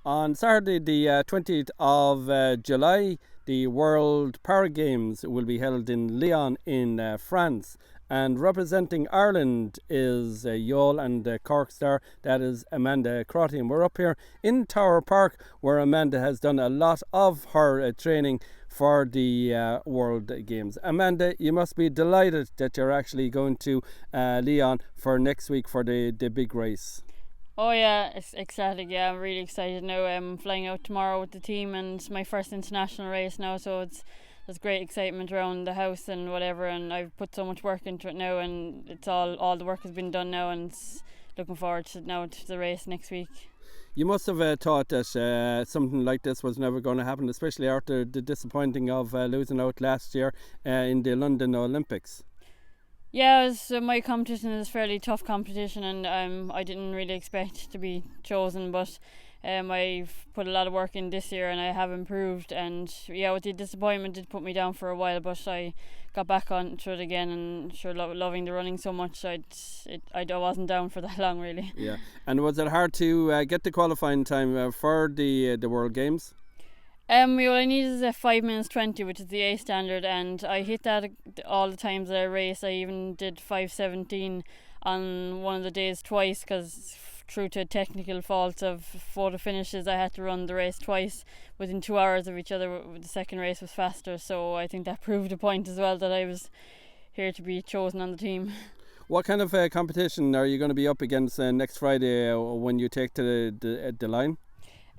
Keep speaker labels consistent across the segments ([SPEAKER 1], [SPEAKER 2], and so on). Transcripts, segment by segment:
[SPEAKER 1] On Saturday, the 20th of July, the World Para Games will be held in Lyon in France. And representing Ireland is Youghal and Cork star, that is Amanda Crotty. And we're up here in Tower Park, where Amanda has done a lot of her training for the World Games. Amanda, you must be delighted that you're actually going to Lyon for next week for the big race.
[SPEAKER 2] Oh yeah, it's ecstatic. Yeah, I'm really excited now. I'm flying out tomorrow with the team, and it's my first international race now, so there's great excitement around the house and whatever, and I've put so much work into it now, and it's all the work has been done now, and it's looking forward to the race next week.
[SPEAKER 1] You must have thought that something like this was never going to happen, especially after the disappointing of losing out last year in the London Olympics.
[SPEAKER 2] Yeah, my competition is a fairly tough competition, and I didn't really expect to be chosen, but I've put a lot of work in this year and I have improved, and yeah, with the disappointment it put me down for a while, but I got back onto it again, and sure, loving the running so much, I wasn't down for that long really.
[SPEAKER 1] Yeah, and was it hard to get the qualifying time for the World Games?
[SPEAKER 2] All I needed is a 5 minutes 20, which is the A standard, and I hit that all the times that I raced. I even did 5:17 on one of the days twice, because through to technical faults of photo finishes, I had to run the race twice within 2 hours of each other. The second race was faster, so I think that proved a point as well, that I was here to be chosen on the team.
[SPEAKER 1] What kind of competition are you going to be up against next Friday when you take to the line?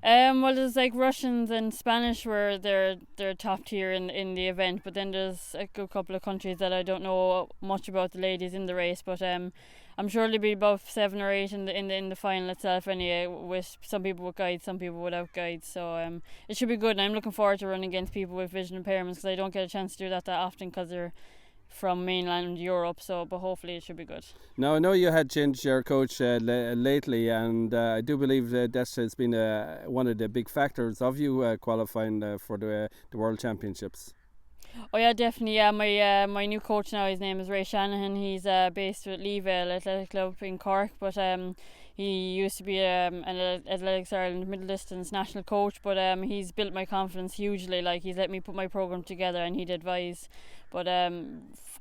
[SPEAKER 2] Well, there's like Russians and Spanish where they're top tier in the event, but then there's a good couple of countries that I don't know much about the ladies in the race, but I'm sure there'll be about 7 or 8 in the final itself anyway, with some people with guides, some people without guides, so it should be good, and I'm looking forward to running against people with vision impairments, because I don't get a chance to do that often because they're from mainland Europe, but hopefully it should be good.
[SPEAKER 1] Now, I know you had changed your coach lately, and I do believe that has been one of the big factors of you qualifying for the World Championships.
[SPEAKER 2] Oh yeah, definitely. Yeah, my new coach now, his name is Ray Shanahan. He's based at Youghal Athletic Club in Cork, but he used to be an Athletics Ireland middle distance national coach, but he's built my confidence hugely. Like, he's let me put my program together and he'd advise, but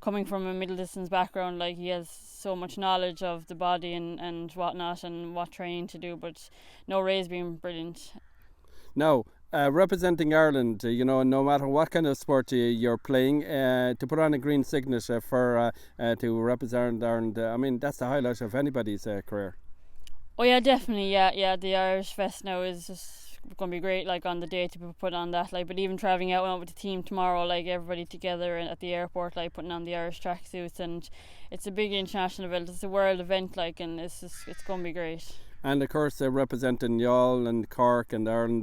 [SPEAKER 2] coming from a middle distance background, like, he has so much knowledge of the body and whatnot and what training to do, but no, Ray's been brilliant.
[SPEAKER 1] Now, representing Ireland, no matter what kind of sport you're playing, to put on a green signet for to represent Ireland, I mean, that's the highlight of anybody's career.
[SPEAKER 2] Oh yeah, definitely. Yeah. The Irish Fest now is just going to be great. Like, on the day to put on that. Like, but even traveling out with the team tomorrow, like, everybody together at the airport, like, putting on the Irish tracksuits, and it's a big international event. It's a world event, like, and it's going to be great.
[SPEAKER 1] And of course, representing Youghal and Cork and Ireland,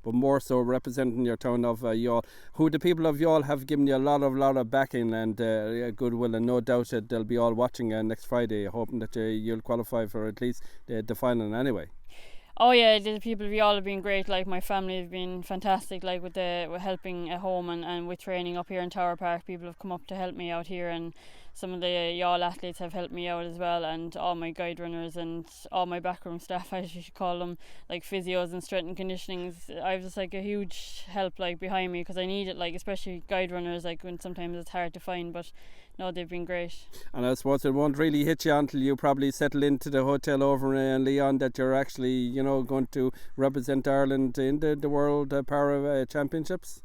[SPEAKER 1] but more so representing your town of Youghal, who the people of Youghal have given you a lot of backing and goodwill, and no doubt that they'll be all watching next Friday, hoping that you'll qualify for at least the final anyway.
[SPEAKER 2] Oh yeah, the people of Youghal have been great. Like, my family have been fantastic, like, with helping at home and with training up here in Tower Park. People have come up to help me out here, and some of the Youghal athletes have helped me out as well, and all my guide runners and all my backroom staff, as you should call them, like physios and strength and conditioning. I've just like a huge help, like, behind me, because I need it, like, especially guide runners, like, when sometimes it's hard to find, but no, they've been great. And
[SPEAKER 1] I suppose it won't really hit you until you probably settle into the hotel over in Lyon that you're actually, going to represent Ireland in the World Para Championships.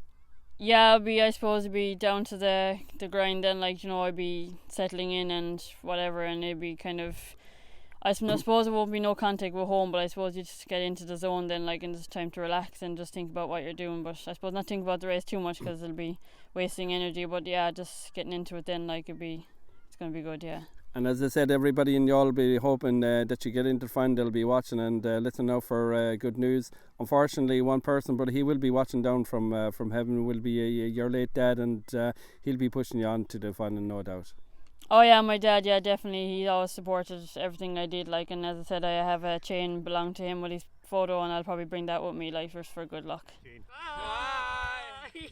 [SPEAKER 2] Yeah, I suppose it'd be down to the grind then, like, I'd be settling in and whatever, and it'd be kind of, I suppose it won't be no contact with home, but I suppose you just get into the zone then, like, and it's time to relax and just think about what you're doing, but I suppose not think about the race too much, because it'll be wasting energy, but yeah, just getting into it then, like, it's going to be good, yeah.
[SPEAKER 1] And as I said, everybody in Youghal will be hoping that you get into the final. They'll be watching and listen out for good news. Unfortunately, one person, but he will be watching down from heaven, will be your late dad, and he'll be pushing you on to the final, no doubt.
[SPEAKER 2] Oh yeah, my dad, yeah, definitely. He always supported everything I did, like, and as I said, I have a chain belonging to him with his photo, and I'll probably bring that with me, like, for good luck. Bye.